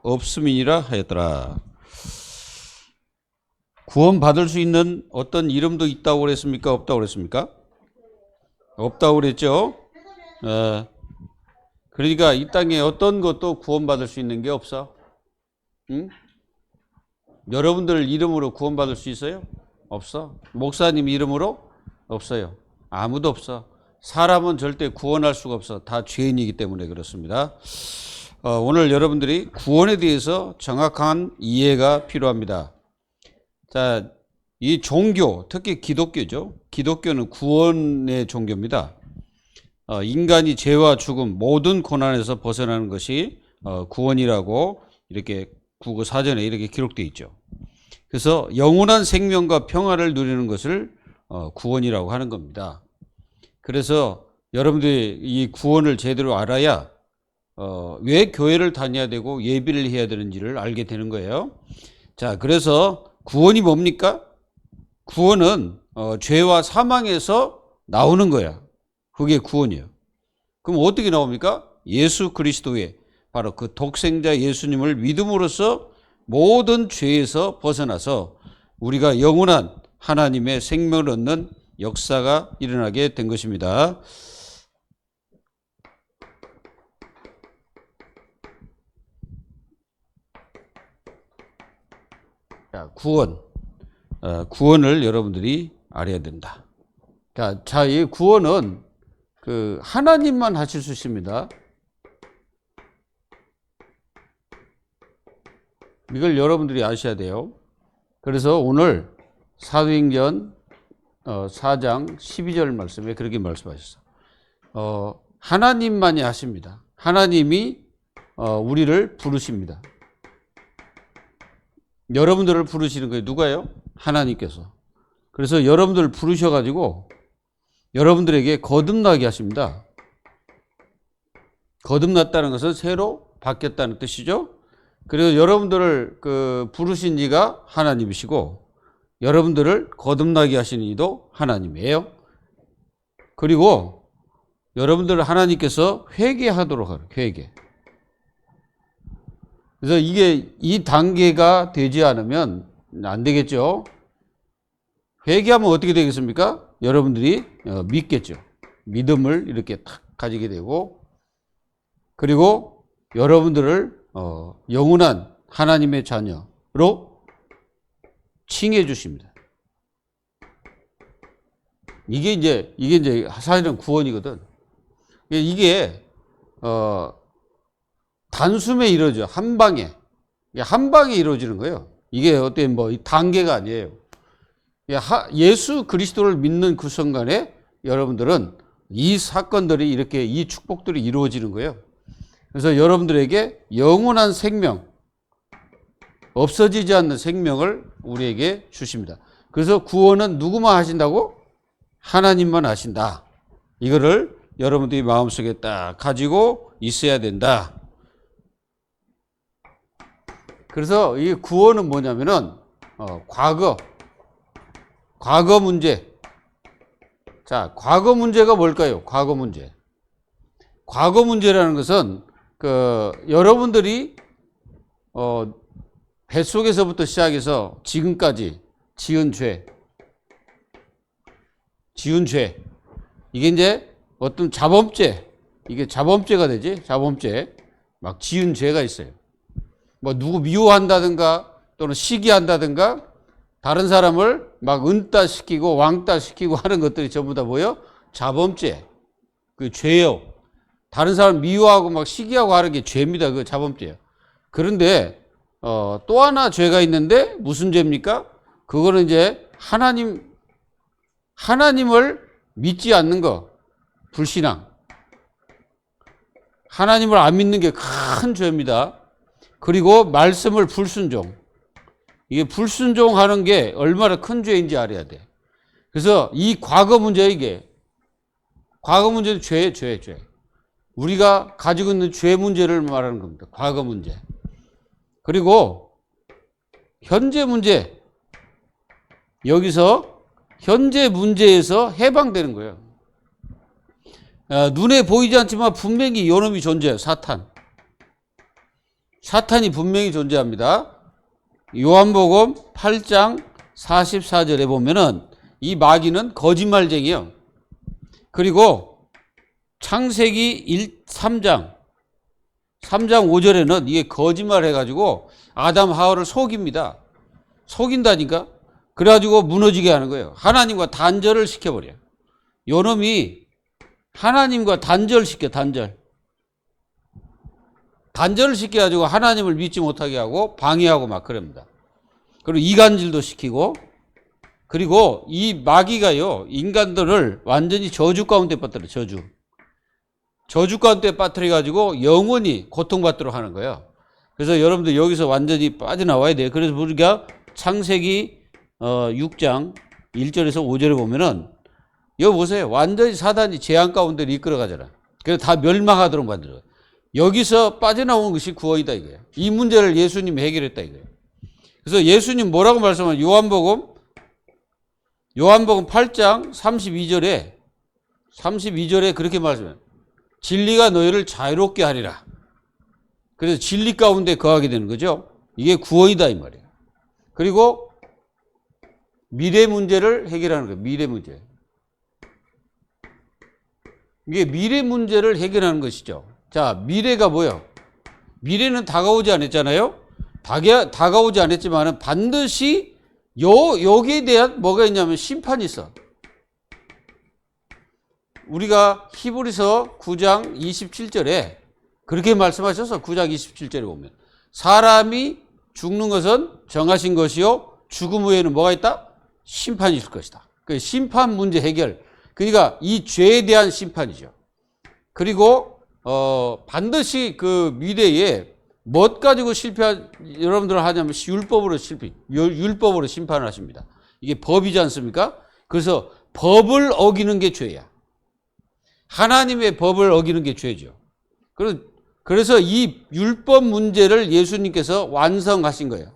없음이니라 하였더라. 구원받을 수 있는 어떤 이름도 있다고 그랬습니까? 없다고 그랬습니까? 없다고 그랬죠. 그러니까 이 땅에 어떤 것도 구원받을 수 있는 게 없어. 응? 여러분들 이름으로 구원받을 수 있어요? 없어. 목사님 이름으로? 없어요. 아무도 없어. 사람은 절대 구원할 수가 없어. 다 죄인이기 때문에 그렇습니다. 오늘 여러분들이 구원에 대해서 정확한 이해가 필요합니다. 자, 이 종교, 특히 기독교죠. 기독교는 구원의 종교입니다. 인간이 죄와 죽음, 모든 고난에서 벗어나는 것이 구원이라고 이렇게 국어 사전에 이렇게 기록되어 있죠. 그래서 영원한 생명과 평화를 누리는 것을 구원이라고 하는 겁니다. 그래서 여러분들이 이 구원을 제대로 알아야 왜 교회를 다녀야 되고 예비를 해야 되는지를 알게 되는 거예요. 자, 그래서 구원이 뭡니까? 구원은 죄와 사망에서 나오는 거야. 그게 구원이에요. 그럼 어떻게 나옵니까? 예수 그리스도의 바로 그 독생자 예수님을 믿음으로써 모든 죄에서 벗어나서 우리가 영원한 하나님의 생명을 얻는 역사가 일어나게 된 것입니다. 자, 구원을 여러분들이 알아야 된다. 자, 이 구원은 그 하나님만 하실 수 있습니다. 이걸 여러분들이 아셔야 돼요. 그래서 오늘 사도행전 4장 12절 말씀에 그렇게 말씀하셨어요. 하나님만이 하십니다. 하나님이 우리를 부르십니다. 여러분들을 부르시는 거예요. 누가요? 하나님께서. 그래서 여러분들을 부르셔가지고 여러분들에게 거듭나게 하십니다. 거듭났다는 것은 새로 바뀌었다는 뜻이죠. 그래서 여러분들을 부르신 이가 하나님이시고 여러분들을 거듭나게 하시는 이도 하나님이에요. 그리고 여러분들을 하나님께서 회개하도록 하라. 회개. 그래서 이게 이 단계가 되지 않으면 안 되겠죠. 회개하면 어떻게 되겠습니까? 여러분들이 믿겠죠. 믿음을 이렇게 탁 가지게 되고 그리고 여러분들을 영원한 하나님의 자녀로 칭해 주십니다. 이게 이제 사실은 구원이거든. 이게 단숨에 이루어져. 한 방에 이루어지는 거예요. 이게 어떤 단계가 아니에요. 예수 그리스도를 믿는 그 순간에 여러분들은 이 사건들이 이렇게 이 축복들이 이루어지는 거예요. 그래서 여러분들에게 영원한 생명, 없어지지 않는 생명을 우리에게 주십니다. 그래서 구원은 누구만 하신다고? 하나님만 하신다. 이거를 여러분들이 마음속에 딱 가지고 있어야 된다. 그래서 이 구원은 뭐냐면은 과거 문제. 자, 과거 문제가 뭘까요? 과거 문제. 과거 문제라는 것은 여러분들이 뱃속에서부터 시작해서 지금까지 지은 죄. 이게 이제 어떤 자범죄. 이게 자범죄가 되지. 자범죄. 막 지은 죄가 있어요. 누구 미워한다든가 또는 시기한다든가 다른 사람을 막 은따시키고 왕따시키고 하는 것들이 전부 다 뭐예요? 자범죄. 그 죄요. 다른 사람 미워하고 막 시기하고 하는 게 죄입니다. 그 자범죄예요. 그런데 또 하나 죄가 있는데 무슨 죄입니까? 그거는 이제 하나님을 믿지 않는 거. 불신앙. 하나님을 안 믿는 게 큰 죄입니다. 그리고 말씀을 불순종. 이게 불순종하는 게 얼마나 큰 죄인지 알아야 돼. 그래서 이 과거 문제 이게. 과거 문제는 죄. 우리가 가지고 있는 죄 문제를 말하는 겁니다. 과거 문제. 그리고 현재 문제. 여기서 현재 문제에서 해방되는 거예요. 눈에 보이지 않지만 분명히 이놈이 존재해요. 사탄. 사탄이 분명히 존재합니다. 요한복음 8장 44절에 보면은 이 마귀는 거짓말쟁이에요. 그리고 창세기 3장 5절에는 이게 거짓말 해가지고 아담 하와를 속입니다. 속인다니까. 그래가지고 무너지게 하는 거예요. 하나님과 단절을 시켜버려요. 요놈이 하나님과 단절시켜. 단절을 시켜가지고 하나님을 믿지 못하게 하고 방해하고 막 그럽니다. 그리고 이간질도 시키고, 그리고 이 마귀가요 인간들을 완전히 저주 가운데 빠뜨려. 저주 가운데 빠뜨려가지고 영원히 고통받도록 하는 거예요. 그래서 여러분들 여기서 완전히 빠져나와야 돼요. 그래서 우리가 창세기 6장 1절에서 5절에 보면은 여기 보세요. 완전히 사단이 재앙 가운데 이끌어가잖아. 그래서 다 멸망하도록 만들어요. 여기서 빠져나오는 것이 구원이다 이거예요. 이 문제를 예수님이 해결했다 이거예요. 그래서 예수님 뭐라고 말씀하면 요한복음 8장 32절에 그렇게 말씀해요. 진리가 너희를 자유롭게 하리라. 그래서 진리 가운데 거하게 되는 거죠. 이게 구원이다 이 말이에요. 그리고 미래 문제를 해결하는 거예요. 미래 문제. 이게 미래 문제를 해결하는 것이죠. 자, 미래가 뭐예요? 미래는 다가오지 않았잖아요. 다가오지 않았지만 반드시 여기에 대한 뭐가 있냐면 심판이 있어. 우리가 히브리서 9장 27절에 그렇게 말씀하셔서 9장 27절에 보면 사람이 죽는 것은 정하신 것이요 죽음 후에는 뭐가 있다? 심판이 있을 것이다. 그 심판 문제 해결. 그러니까 이 죄에 대한 심판이죠. 그리고 반드시 그 미래에 뭐 가지고 여러분들 하냐면 율법으로 심판을 하십니다. 이게 법이지 않습니까? 그래서 법을 어기는 게 죄야. 하나님의 법을 어기는 게 죄죠. 그래서 이 율법 문제를 예수님께서 완성하신 거예요.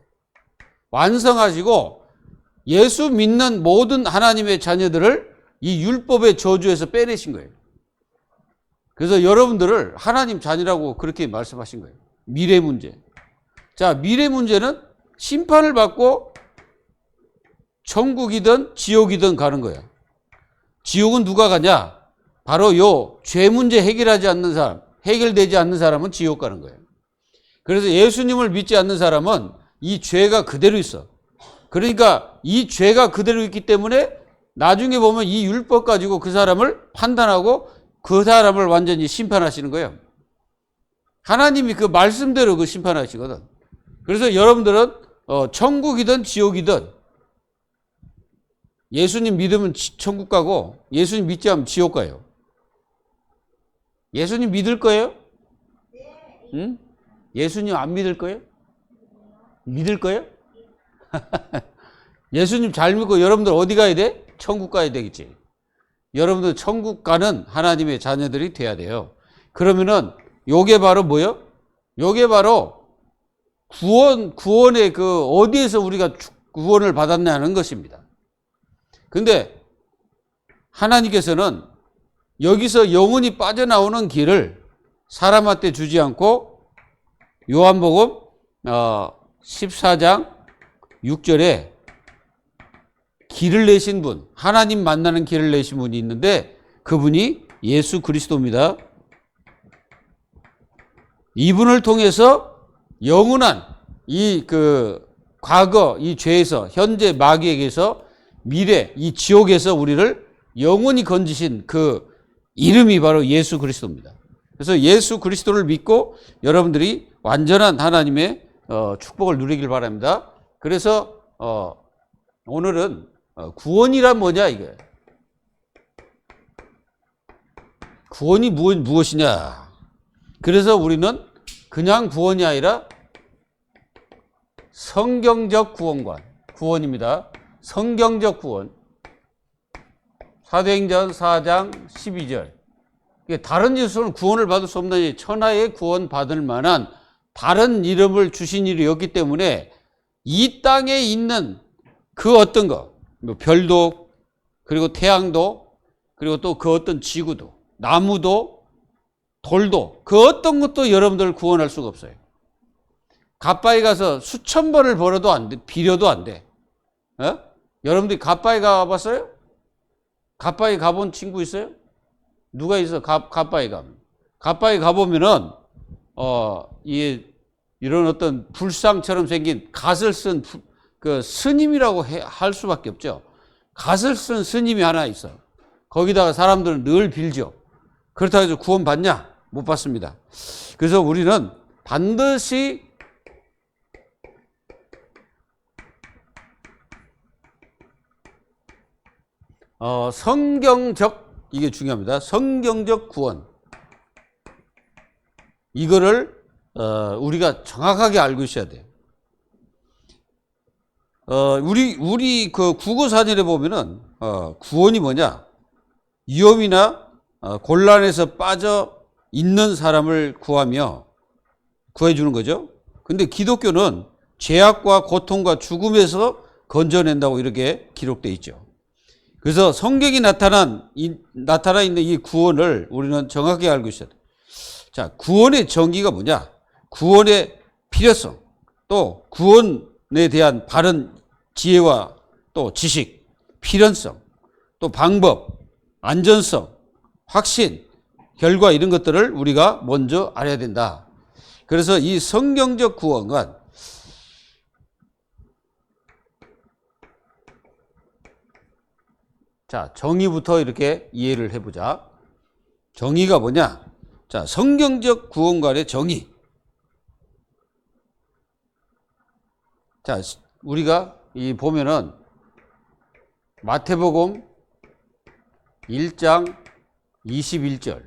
완성하시고 예수 믿는 모든 하나님의 자녀들을 이 율법의 저주에서 빼내신 거예요. 그래서 여러분들을 하나님 자녀라고 그렇게 말씀하신 거예요. 미래 문제. 자, 미래 문제는 심판을 받고 천국이든 지옥이든 가는 거야. 지옥은 누가 가냐? 바로 요 죄 문제 해결되지 않는 사람은 지옥 가는 거예요. 그래서 예수님을 믿지 않는 사람은 이 죄가 그대로 있어. 그러니까 이 죄가 그대로 있기 때문에 나중에 보면 이 율법 가지고 그 사람을 판단하고 그 사람을 완전히 심판하시는 거예요. 하나님이 그 말씀대로 그 심판하시거든. 그래서 여러분들은 천국이든 지옥이든 예수님 믿으면 천국 가고 예수님 믿지 않으면 지옥 가요. 예수님 믿을 거예요? 응? 예수님 안 믿을 거예요? 믿을 거예요? 예수님 잘 믿고 여러분들 어디 가야 돼? 천국 가야 되겠지. 여러분들 천국 가는 하나님의 자녀들이 돼야 돼요. 그러면은 요게 바로 뭐요? 요게 바로 구원의 그 어디에서 우리가 구원을 받았냐는 것입니다. 근데 하나님께서는 여기서 영혼이 빠져나오는 길을 사람한테 주지 않고 요한복음 14장 6절에 길을 내신 분, 하나님 만나는 길을 내신 분이 있는데 그분이 예수 그리스도입니다. 이분을 통해서 영원한 이 과거 이 죄에서 현재 마귀에게서 미래 이 지옥에서 우리를 영원히 건지신 그 이름이 바로 예수 그리스도입니다. 그래서 예수 그리스도를 믿고 여러분들이 완전한 하나님의 축복을 누리길 바랍니다. 그래서 오늘은 구원이란 뭐냐 이거예요. 구원이 무엇이냐. 그래서 우리는 그냥 구원이 아니라 성경적 구원입니다. 성경적 구원. 사도행전 4장 12절. 다른 예수는 구원을 받을 수 없는 천하의 구원 받을 만한 다른 이름을 주신 일이 없기 때문에 이 땅에 있는 그 어떤 거, 별도, 그리고 태양도, 그리고 또 그 어떤 지구도, 나무도, 돌도, 그 어떤 것도 여러분들을 구원할 수가 없어요. 갓바위 가서 수천 번을 벌어도 안 돼. 빌어도 안 돼. 어? 여러분들이 갓바위 가봤어요? 갓바위 가본 친구 있어요? 누가 있어? 갓바위 가면. 갓바위 가보면은, 이런 어떤 불상처럼 생긴 갓을 쓴 그 스님이라고 할 수밖에 없죠. 갓을 쓴 스님이 하나 있어. 거기다가 사람들은 늘 빌죠. 그렇다고 해서 구원 받냐? 못 받습니다. 그래서 우리는 반드시 성경적, 이게 중요합니다. 성경적 구원. 이거를 우리가 정확하게 알고 있어야 돼요. 우리 그 국어사전에 보면은 구원이 뭐냐? 위험이나 곤란에서 빠져 있는 사람을 구해주는 거죠. 근데 기독교는 죄악과 고통과 죽음에서 건져낸다고 이렇게 기록되어 있죠. 그래서 성경이 나타나 있는 이 구원을 우리는 정확히 알고 있어야 돼요. 자, 구원의 정의가 뭐냐? 구원의 필요성, 또 구원에 대한 바른 지혜와 또 지식, 필연성, 또 방법, 안전성, 확신, 결과 이런 것들을 우리가 먼저 알아야 된다. 그래서 이 성경적 구원은 자, 정의부터 이렇게 이해를 해보자. 정의가 뭐냐? 자, 성경적 구원관의 정의. 자, 우리가 이 보면은 마태복음 1장 21절.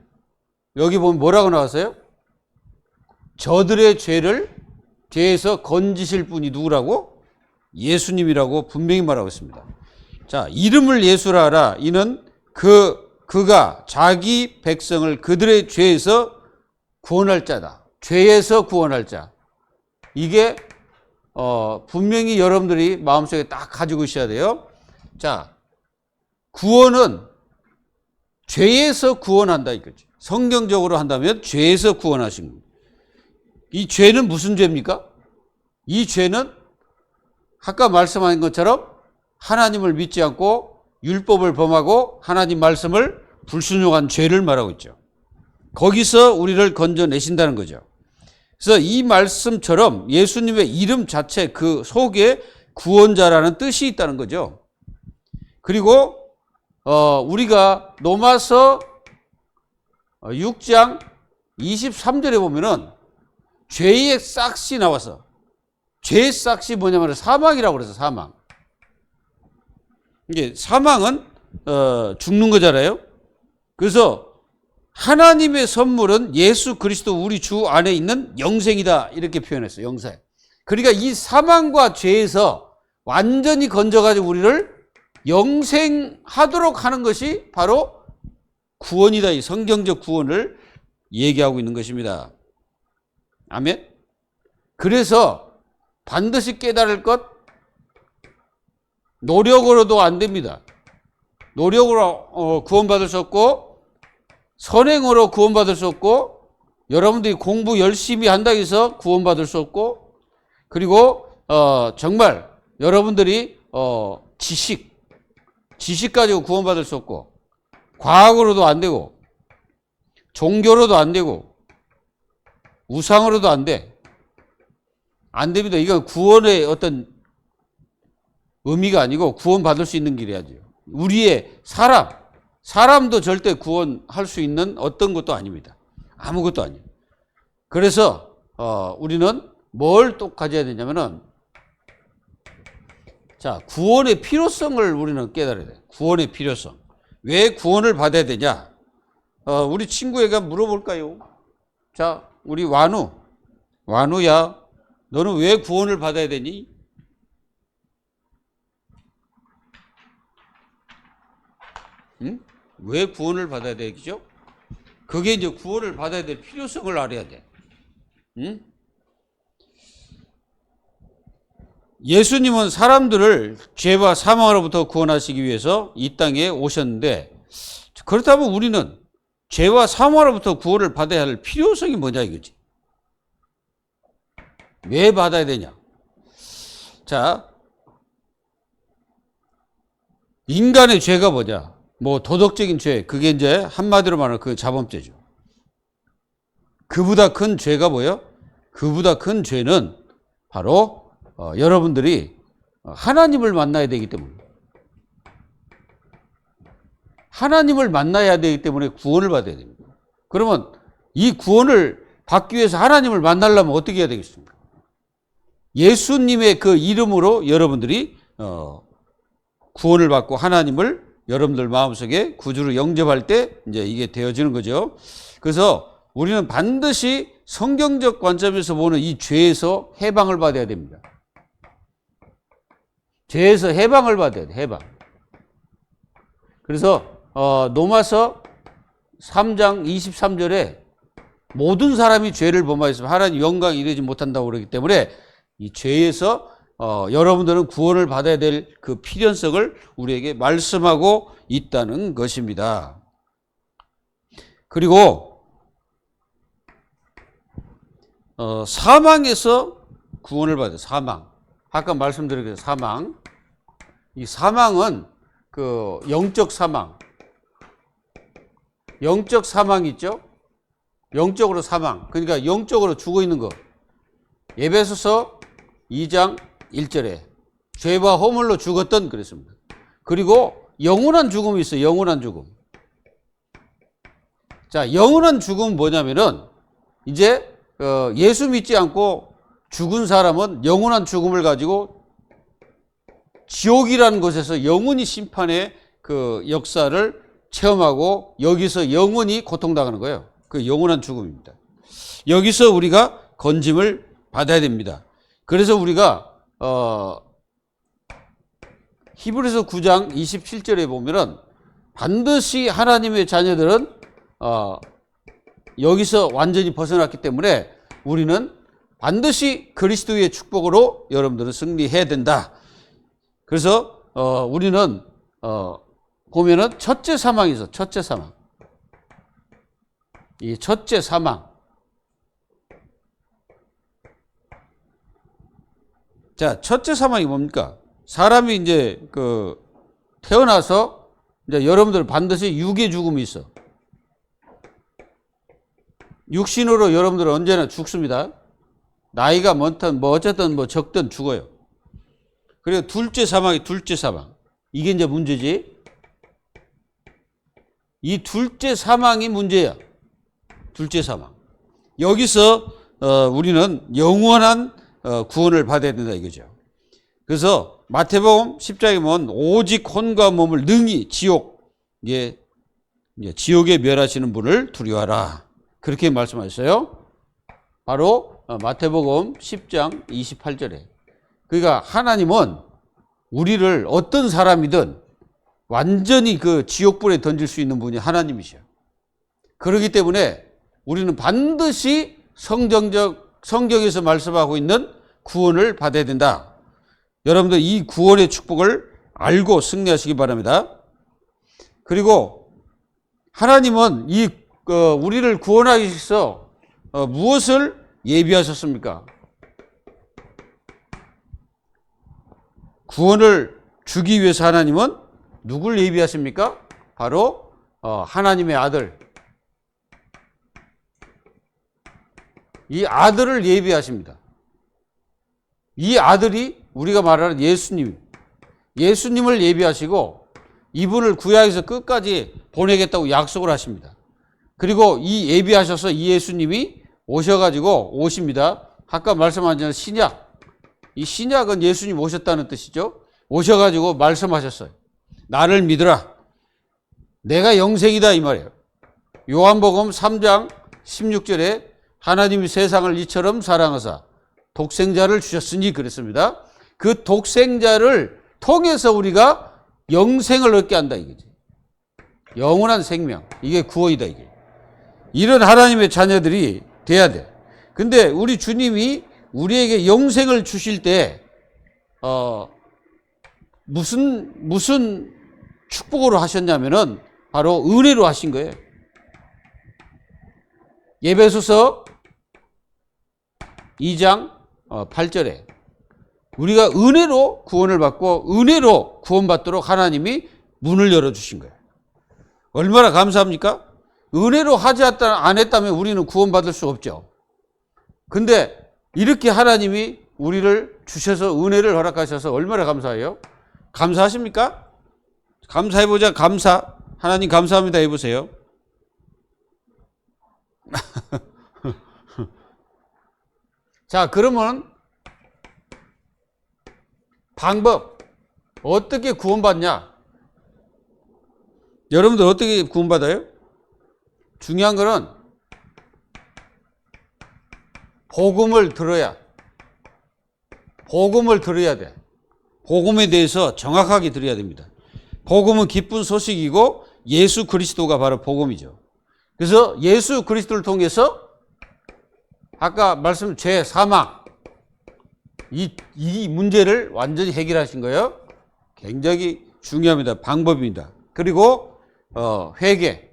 여기 보면 뭐라고 나왔어요? 저들의 죄에서 건지실 분이 누구라고? 예수님이라고 분명히 말하고 있습니다. 자, 이름을 예수라 하라. 이는 그가 자기 백성을 그들의 죄에서 구원할 자다. 죄에서 구원할 자. 이게 분명히 여러분들이 마음속에 딱 가지고 있어야 돼요. 자, 구원은 죄에서 구원한다 이거지. 성경적으로 한다면 죄에서 구원하신 겁니다. 이 죄는 무슨 죄입니까? 이 죄는 아까 말씀하신 것처럼 하나님을 믿지 않고 율법을 범하고 하나님 말씀을 불순종한 죄를 말하고 있죠. 거기서 우리를 건져내신다는 거죠. 그래서 이 말씀처럼 예수님의 이름 자체 그 속에 구원자라는 뜻이 있다는 거죠. 그리고 우리가 로마서 6장 23절에 보면은 죄의 싹이 나와서, 죄의 싹이 뭐냐면 사망이라고 그래서 사망. 이게 사망은 죽는 거잖아요. 그래서 하나님의 선물은 예수 그리스도 우리 주 안에 있는 영생이다 이렇게 표현했어요. 영생. 그러니까 이 사망과 죄에서 완전히 건져가지고 우리를 영생하도록 하는 것이 바로 구원이다. 이 성경적 구원을 얘기하고 있는 것입니다. 아멘. 그래서 반드시 깨달을 것, 노력으로도 안 됩니다. 노력으로 구원받을 수 없고 선행으로 구원받을 수 없고 여러분들이 공부 열심히 한다고 해서 구원받을 수 없고 그리고 정말 여러분들이 지식 가지고 구원받을 수 없고 과학으로도 안 되고 종교로도 안 되고 우상으로도 안 돼. 안 됩니다. 이건 구원의 어떤 의미가 아니고 구원받을 수 있는 길이야죠. 우리의 사람도 절대 구원할 수 있는 어떤 것도 아닙니다. 아무것도 아니에요. 그래서 우리는 뭘 또 가져야 되냐면은 자, 구원의 필요성을 우리는 깨달아야 돼요. 구원의 필요성. 왜 구원을 받아야 되냐? 우리 친구에게 물어볼까요? 자, 우리 완우야, 너는 왜 구원을 받아야 되니? 응? 왜 구원을 받아야 되겠죠? 그게 이제 구원을 받아야 될 필요성을 알아야 돼. 응? 예수님은 사람들을 죄와 사망으로부터 구원하시기 위해서 이 땅에 오셨는데 그렇다면 우리는 죄와 사망으로부터 구원을 받아야 할 필요성이 뭐냐 이거지. 왜 받아야 되냐? 자, 인간의 죄가 뭐냐? 뭐 도덕적인 죄, 그게 이제 한마디로 말하면 그 자범죄죠. 그보다 큰 죄가 뭐예요? 그보다 큰 죄는 바로 여러분들이 하나님을 만나야 되기 때문에, 하나님을 만나야 되기 때문에 구원을 받아야 됩니다. 그러면 이 구원을 받기 위해서 하나님을 만나려면 어떻게 해야 되겠습니까? 예수님의 그 이름으로 여러분들이 구원을 받고 하나님을 여러분들 마음속에 구주로 영접할 때 이제 이게 되어지는 거죠. 그래서 우리는 반드시 성경적 관점에서 보는 이 죄에서 해방을 받아야 됩니다. 죄에서 해방을 받아야 돼, 해방. 그래서 로마서 3장 23절에 모든 사람이 죄를 범하였으면 하나님 영광에 이르지 못한다고 그러기 때문에 이 죄에서 여러분들은 구원을 받아야 될 그 필연성을 우리에게 말씀하고 있다는 것입니다. 그리고 사망에서 구원을 받아요. 사망. 아까 말씀드린 사망. 이 사망은 그 영적 사망. 영적 사망이 있죠. 영적으로 사망. 그러니까 영적으로 죽어 있는 거. 에베소서 2장 1절에 죄와 허물로 죽었던 그랬습니다. 그리고 영원한 죽음이 있어요. 영원한 죽음. 자, 영원한 죽음은 뭐냐면은 이제 예수 믿지 않고 죽은 사람은 영원한 죽음을 가지고 지옥이라는 곳에서 영원히 심판의 그 역사를 체험하고 여기서 영원히 고통당하는 거예요. 그 영원한 죽음입니다. 여기서 우리가 건짐을 받아야 됩니다. 그래서 우리가 히브리서 9장 27절에 보면은 반드시 하나님의 자녀들은 여기서 완전히 벗어났기 때문에 우리는 반드시 그리스도의 축복으로 여러분들은 승리해야 된다. 그래서 우리는 보면은 첫째 사망이죠. 첫째 사망. 이 첫째 사망. 자, 첫째 사망이 뭡니까? 사람이 이제 태어나서 이제 여러분들 반드시 육의 죽음이 있어. 육신으로 여러분들은 언제나 죽습니다. 나이가 많든 뭐 어쨌든 뭐 적든 죽어요. 그리고 둘째 사망이 둘째 사망. 이게 이제 문제지. 이 둘째 사망이 문제야. 둘째 사망. 여기서 우리는 영원한 구원을 받아야 된다 이거죠. 그래서 마태복음 10장에 보면 오직 혼과 몸을 능히 지옥에 멸하시는 분을 두려워하라. 그렇게 말씀하셨어요. 바로 마태복음 10장 28절에. 그러니까 하나님은 우리를 어떤 사람이든 완전히 그 지옥불에 던질 수 있는 분이 하나님이셔. 그렇기 때문에 우리는 반드시 성경에서 말씀하고 있는 구원을 받아야 된다. 여러분들 이 구원의 축복을 알고 승리하시기 바랍니다. 그리고 하나님은 우리를 구원하기 위해서 무엇을 예비하셨습니까? 구원을 주기 위해서 하나님은 누굴 예비하십니까? 바로 하나님의 아들. 이 아들을 예비하십니다. 이 아들이 우리가 말하는 예수님을 예비하시고 이분을 구약에서 끝까지 보내겠다고 약속을 하십니다. 그리고 이 예비하셔서 이 예수님이 오십니다. 아까 말씀하신 신약. 이 신약은 예수님 오셨다는 뜻이죠. 오셔가지고 말씀하셨어요. 나를 믿으라. 내가 영생이다 이 말이에요. 요한복음 3장 16절에 하나님이 세상을 이처럼 사랑하사 독생자를 주셨으니 그랬습니다. 그 독생자를 통해서 우리가 영생을 얻게 한다 이거지. 영원한 생명. 이게 구원이다 이게. 이런 하나님의 자녀들이 돼야 돼. 근데 우리 주님이 우리에게 영생을 주실 때 무슨 축복으로 하셨냐면은 바로 은혜로 하신 거예요. 에베소서 2장 8절에 우리가 은혜로 구원을 받고 은혜로 구원받도록 하나님이 문을 열어주신 거예요. 얼마나 감사합니까? 은혜로 하지 안 했다면 우리는 구원받을 수 없죠. 근데 이렇게 하나님이 우리를 주셔서 은혜를 허락하셔서 얼마나 감사해요? 감사하십니까? 감사해보자. 감사. 하나님 감사합니다 해보세요. 자, 그러면 방법 어떻게 구원받냐? 여러분들 어떻게 구원받아요? 중요한 거는 복음을 들어야 돼. 복음에 대해서 정확하게 들어야 됩니다. 복음은 기쁜 소식이고 예수 그리스도가 바로 복음이죠. 그래서 예수 그리스도를 통해서 아까 말씀 죄, 사망 이 문제를 완전히 해결하신 거예요. 굉장히 중요합니다. 방법입니다. 그리고 회개.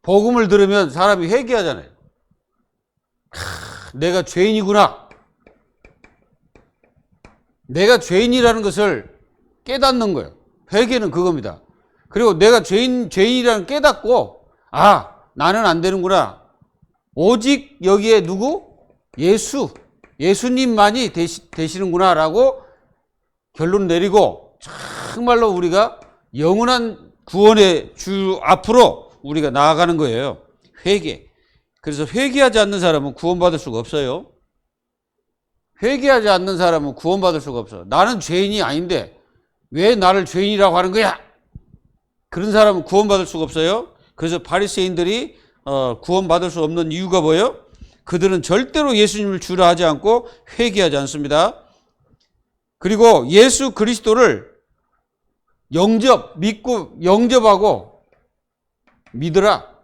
복음을 들으면 사람이 회개하잖아요. 내가 죄인이구나. 내가 죄인이라는 것을 깨닫는 거예요. 회개는 그겁니다. 그리고 내가 죄인이라는 깨닫고 나는 안 되는구나. 오직 여기에 누구? 예수님만이 되시는구나 라고 결론 내리고 정말로 우리가 영원한 구원의 주 앞으로 우리가 나아가는 거예요. 회개. 그래서 회개하지 않는 사람은 구원받을 수가 없어요. 회개하지 않는 사람은 구원받을 수가 없어. 나는 죄인이 아닌데 왜 나를 죄인이라고 하는 거야? 그런 사람은 구원받을 수가 없어요. 그래서 바리새인들이 구원받을 수 없는 이유가 뭐예요? 그들은 절대로 예수님을 주라 하지 않고 회개하지 않습니다. 그리고 예수 그리스도를 믿고 영접하고 믿으라.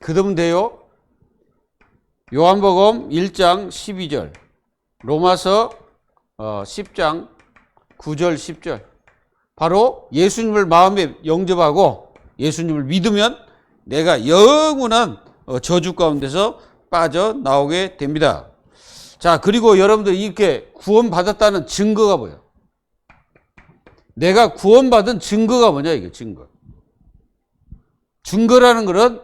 그러면 돼요. 요한복음 1장 12절, 로마서 10장 9절 10절. 바로 예수님을 마음에 영접하고 예수님을 믿으면 내가 영원한 저주 가운데서 빠져나오게 됩니다. 자, 그리고 여러분들 이렇게 구원받았다는 증거가 뭐예요? 내가 구원받은 증거가 뭐냐, 이게 증거. 증거라는 것은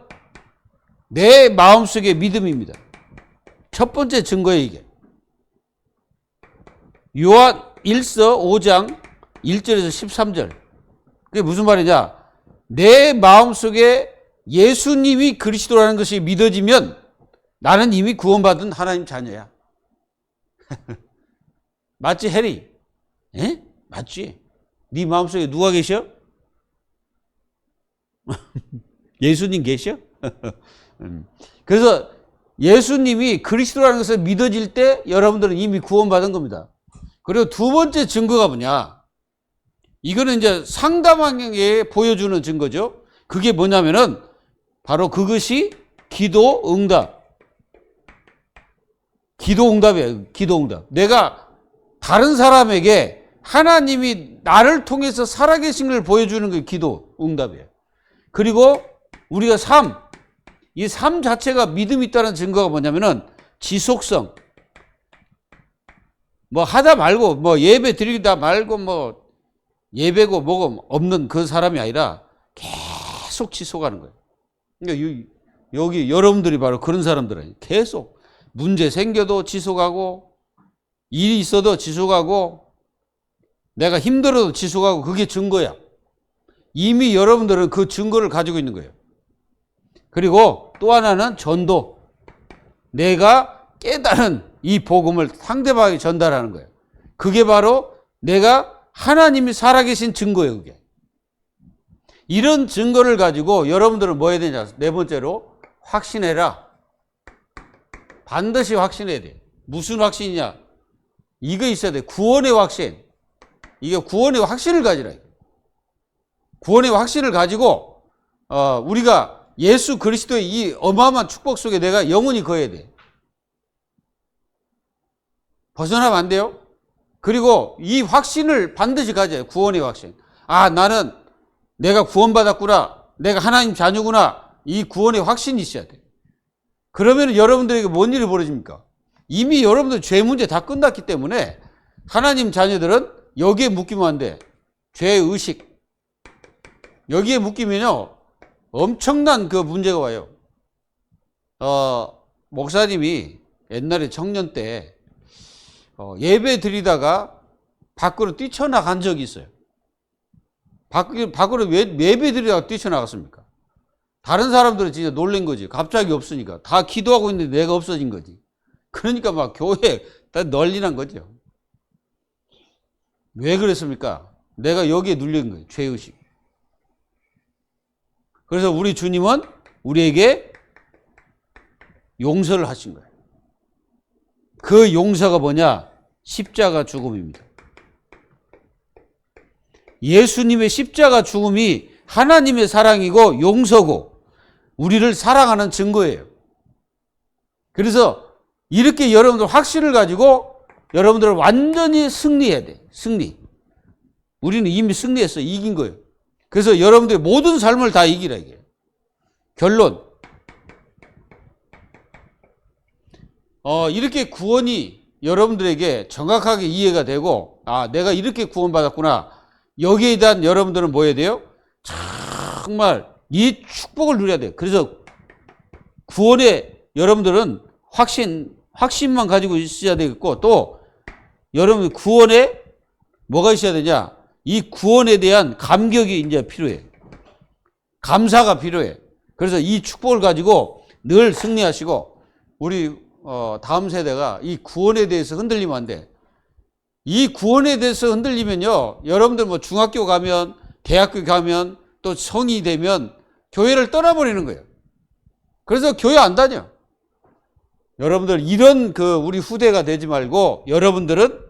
내 마음속의 믿음입니다. 첫 번째 증거예요, 이게. 요한 1서 5장 1절에서 13절. 그게 무슨 말이냐? 내 마음속에 예수님이 그리스도라는 것이 믿어지면 나는 이미 구원받은 하나님 자녀야. 맞지, 해리? 에? 맞지? 네 마음속에 누가 계셔? 예수님 계셔? 그래서 예수님이 그리스도라는 것을 믿어질 때 여러분들은 이미 구원받은 겁니다. 그리고 두 번째 증거가 뭐냐? 이거는 이제 상담하게 보여주는 증거죠. 그게 뭐냐면은 바로 그것이 기도응답. 기도응답이에요. 기도응답. 내가 다른 사람에게 하나님이 나를 통해서 살아계신 걸 보여주는 게 기도응답이에요. 그리고 우리가 이 삶 자체가 믿음이 있다는 증거가 뭐냐면은 지속성. 뭐 하다 말고 뭐 예배 드리다 말고 뭐 예배고 뭐고 없는 그 사람이 아니라 계속 지속하는 거예요. 그러니까 여기 여러분들이 바로 그런 사람들이에요. 계속 문제 생겨도 지속하고 일이 있어도 지속하고 내가 힘들어도 지속하고 그게 증거야. 이미 여러분들은 그 증거를 가지고 있는 거예요. 그리고 또 하나는 전도. 내가 깨달은 이 복음을 상대방에게 전달하는 거예요. 그게 바로 내가 하나님이 살아계신 증거예요, 그게. 이런 증거를 가지고 여러분들은 뭐 해야 되냐? 네 번째로 확신해라. 반드시 확신해야 돼. 무슨 확신이냐? 이거 있어야 돼. 구원의 확신. 이게 구원의 확신을 가지라. 구원의 확신을 가지고 우리가 예수 그리스도의 이 어마어마한 축복 속에 내가 영원히 거해야 돼. 벗어나면 안 돼요. 그리고 이 확신을 반드시 가져요. 구원의 확신. 나는 내가 구원받았구나. 내가 하나님 자녀구나. 이 구원의 확신이 있어야 돼. 그러면 여러분들에게 뭔 일이 벌어집니까? 이미 여러분들 죄 문제 다 끝났기 때문에 하나님 자녀들은 여기에 묶이면 안 돼. 죄의식. 여기에 묶이면요, 엄청난 그 문제가 와요. 목사님이 옛날에 청년 때 예배 드리다가 밖으로 뛰쳐나간 적이 있어요. 밖으로 왜 예배 드리다가 뛰쳐나갔습니까? 다른 사람들은 진짜 놀란 거지. 갑자기 없으니까. 다 기도하고 있는데 내가 없어진 거지. 그러니까 막 교회 다 난리 난 거죠. 왜 그랬습니까? 내가 여기에 눌린 거예요. 죄의식. 그래서 우리 주님은 우리에게 용서를 하신 거예요. 그 용서가 뭐냐? 십자가 죽음입니다. 예수님의 십자가 죽음이 하나님의 사랑이고 용서고 우리를 사랑하는 증거예요. 그래서 이렇게 여러분들 확신을 가지고 여러분들은 완전히 승리해야 돼. 승리. 우리는 이미 승리했어. 이긴 거예요. 그래서 여러분들의 모든 삶을 다 이기라 이게. 결론. 이렇게 구원이 여러분들에게 정확하게 이해가 되고, 내가 이렇게 구원받았구나. 여기에 대한 여러분들은 뭐 해야 돼요? 정말 이 축복을 누려야 돼요. 그래서 구원에 여러분들은 확신만 가지고 있어야 되겠고, 또 여러분 구원에 뭐가 있어야 되냐? 이 구원에 대한 감격이 이제 필요해. 감사가 필요해. 그래서 이 축복을 가지고 늘 승리하시고, 우리 다음 세대가 이 구원에 대해서 흔들리면 안 돼. 이 구원에 대해서 흔들리면요, 여러분들 뭐 중학교 가면, 대학교 가면, 또 성이 되면 교회를 떠나버리는 거예요. 그래서 교회 안 다녀. 여러분들 이런 우리 후대가 되지 말고 여러분들은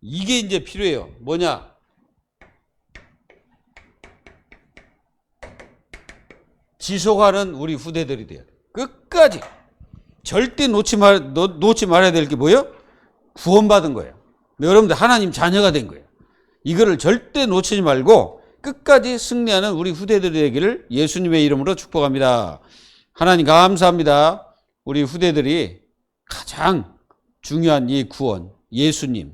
이게 이제 필요해요. 뭐냐? 지속하는 우리 후대들이 돼요. 끝까지. 절대 놓지 말아야 될 게 뭐예요? 구원받은 거예요. 여러분들 하나님 자녀가 된 거예요. 이거를 절대 놓치지 말고 끝까지 승리하는 우리 후대들이 되기를 예수님의 이름으로 축복합니다. 하나님 감사합니다. 우리 후대들이 가장 중요한 이 구원, 예수님,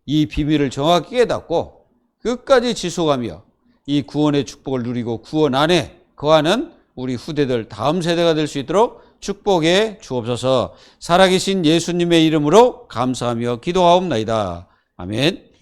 이 비밀을 정확히 깨닫고 끝까지 지속하며 이 구원의 축복을 누리고 구원 안에 거하는 우리 후대들, 다음 세대가 될 수 있도록 축복해 주옵소서. 살아계신 예수님의 이름으로 감사하며 기도하옵나이다. 아멘.